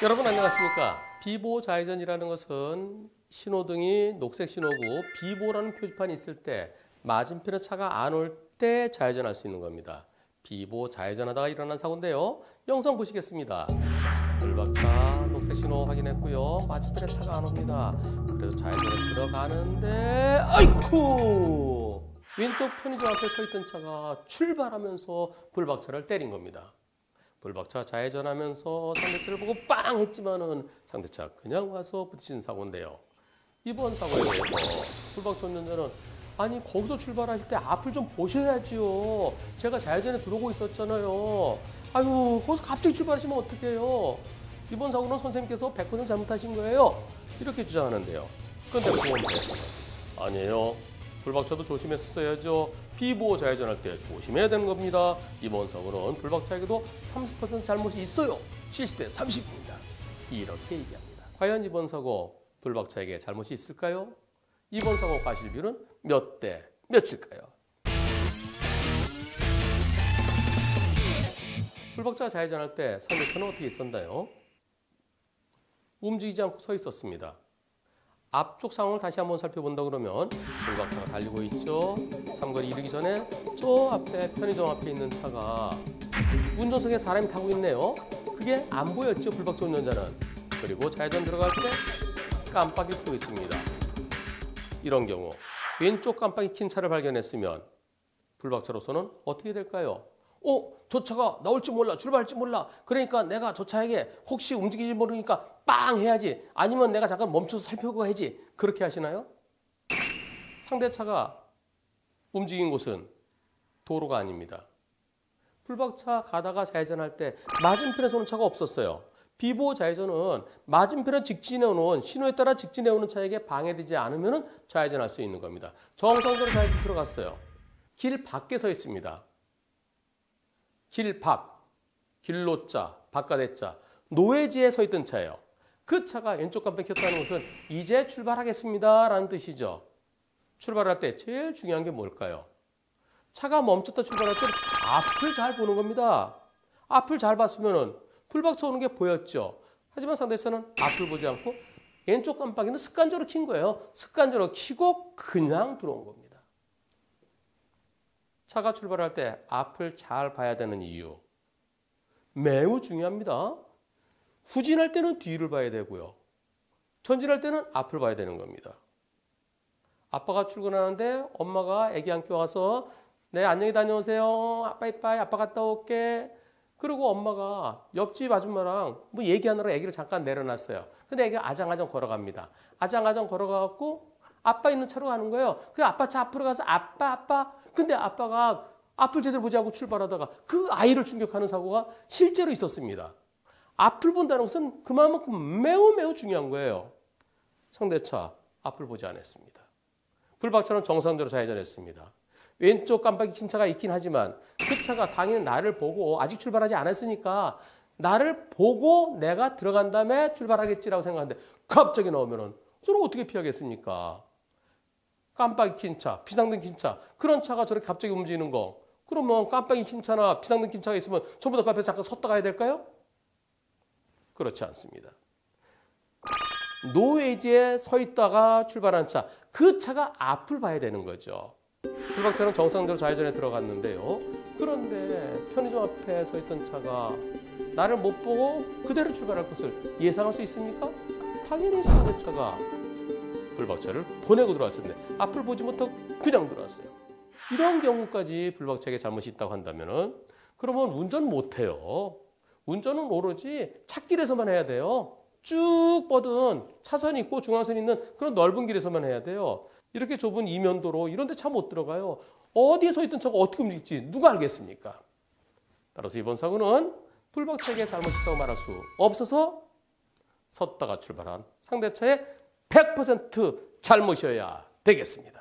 여러분 안녕하십니까? 비보호 좌회전이라는 것은 신호등이 녹색 신호고 비보호라는 표지판이 있을 때 맞은편에 차가 안 올 때 좌회전할 수 있는 겁니다. 비보호 좌회전하다가 일어난 사고인데요. 영상 보시겠습니다. 물박차 녹색 신호 확인했고요. 맞은편에 차가 안 옵니다. 그래서 좌회전에 들어가는데 아이쿠! 왼쪽 편의점 앞에 서 있던 차가 출발하면서 불박차를 때린 겁니다. 불박차가 좌회전하면서 상대차를 보고 빵 했지만은 상대차가 그냥 와서 부딪힌 사고인데요. 이번 사고에 대해서 불박차 운전자는 아니 거기서 출발할 때 앞을 좀 보셔야지요. 제가 좌회전에 들어오고 있었잖아요. 아유 거기서 갑자기 출발하시면 어떡해요. 이번 사고는 선생님께서 100% 잘못하신 거예요. 이렇게 주장하는데요. 그런데 보험사에서는 아니에요. 불박차도 조심했었어야죠. 비보호 좌회전할 때 조심해야 되는 겁니다. 이번 사고는 불박차에게도 30% 잘못이 있어요. 70대 30입니다. 이렇게 얘기합니다. 과연 이번 사고 불박차에게 잘못이 있을까요? 이번 사고 과실비율은 몇 대 몇일까요? 불박차가 좌회전할 때 상대차는 어떻게 있었나요? 움직이지 않고 서 있었습니다. 앞쪽 상황을 다시 한번 살펴본다 그러면 불박차가 달리고 있죠. 삼거리 이르기 전에 저 앞에 편의점 앞에 있는 차가 운전석에 사람이 타고 있네요. 그게 안 보였죠, 불박차 운전자는. 그리고 좌회전 들어갈 때 깜빡이를 켜고 있습니다. 이런 경우 왼쪽 깜빡이 킨 차를 발견했으면 불박차로서는 어떻게 될까요? 저 차가 나올지 몰라, 출발할지 몰라. 그러니까 내가 저 차에게 혹시 움직이지 모르니까 빵 해야지. 아니면 내가 잠깐 멈춰서 살펴보고 해야지. 그렇게 하시나요? 상대차가 움직인 곳은 도로가 아닙니다. 불박차 가다가 좌회전할 때 맞은편에서 오는 차가 없었어요. 비보호 좌회전은 맞은편에 직진해 오는 신호에 따라 직진해 오는 차에게 방해되지 않으면 좌회전할 수 있는 겁니다. 정상적으로 좌회전 들어갔어요. 길 밖에 서 있습니다. 길 밖, 길로자, 바깥에자, 노회지에 서 있던 차예요. 그 차가 왼쪽 깜빡이 켰다는 것은 이제 출발하겠습니다 라는 뜻이죠. 출발할 때 제일 중요한 게 뭘까요? 차가 멈췄다 출발할 때 앞을 잘 보는 겁니다. 앞을 잘 봤으면 불박차 오는 게 보였죠. 하지만 상대차는 앞을 보지 않고 왼쪽 깜빡이는 습관적으로 킨 거예요. 습관적으로 켜고 그냥 들어온 겁니다. 차가 출발할 때 앞을 잘 봐야 되는 이유 매우 중요합니다. 후진할 때는 뒤를 봐야 되고요. 전진할 때는 앞을 봐야 되는 겁니다. 아빠가 출근하는데 엄마가 아기 안고 와서 네 안녕히 다녀오세요. 아빠 이빠이 아빠 갔다 올게. 그리고 엄마가 옆집 아줌마랑 뭐 얘기하느라 아기를 잠깐 내려놨어요. 근데 아기가 아장아장 걸어갑니다. 아장아장 걸어가고 아빠 있는 차로 가는 거예요. 그 아빠 차 앞으로 가서 아빠 근데 아빠가 앞을 제대로 보지 않고 출발하다가 그 아이를 충격하는 사고가 실제로 있었습니다. 앞을 본다는 것은 그만큼 매우 중요한 거예요. 상대차 앞을 보지 않았습니다. 불박차는 정상대로 좌회전했습니다. 왼쪽 깜빡이 킨 차가 있긴 하지만 그 차가 당연히 나를 보고 아직 출발하지 않았으니까 나를 보고 내가 들어간 다음에 출발하겠지라고 생각하는데 갑자기 나오면은 저를 어떻게 피하겠습니까? 깜빡이 킨 차, 비상등 킨 차, 그런 차가 저렇게 갑자기 움직이는 거. 그러면 깜빡이 킨 차나 비상등 킨 차가 있으면 전부 다 그 앞에 잠깐 섰다 가야 될까요? 그렇지 않습니다. 노회지에 서 있다가 출발한 차, 그 차가 앞을 봐야 되는 거죠. 불박차는 정상대로 좌회전에 들어갔는데요. 그런데 편의점 앞에 서 있던 차가 나를 못 보고 그대로 출발할 것을 예상할 수 있습니까? 당연히 상대차가 불박차를 보내고 들어왔었는데 앞을 보지 못하고 그냥 들어왔어요. 이런 경우까지 불박차에게 잘못이 있다고 한다면 그러면 운전 못해요. 운전은 오로지 찻길에서만 해야 돼요. 쭉 뻗은 차선이 있고 중앙선이 있는 그런 넓은 길에서만 해야 돼요. 이렇게 좁은 이면도로 이런 데 차 못 들어가요. 어디에 서 있던 차가 어떻게 움직일지 누가 알겠습니까? 따라서 이번 사고는 불박차에게 잘못이 있다고 말할 수 없어서 섰다가 출발한 상대차의 100% 잘못이어야 되겠습니다.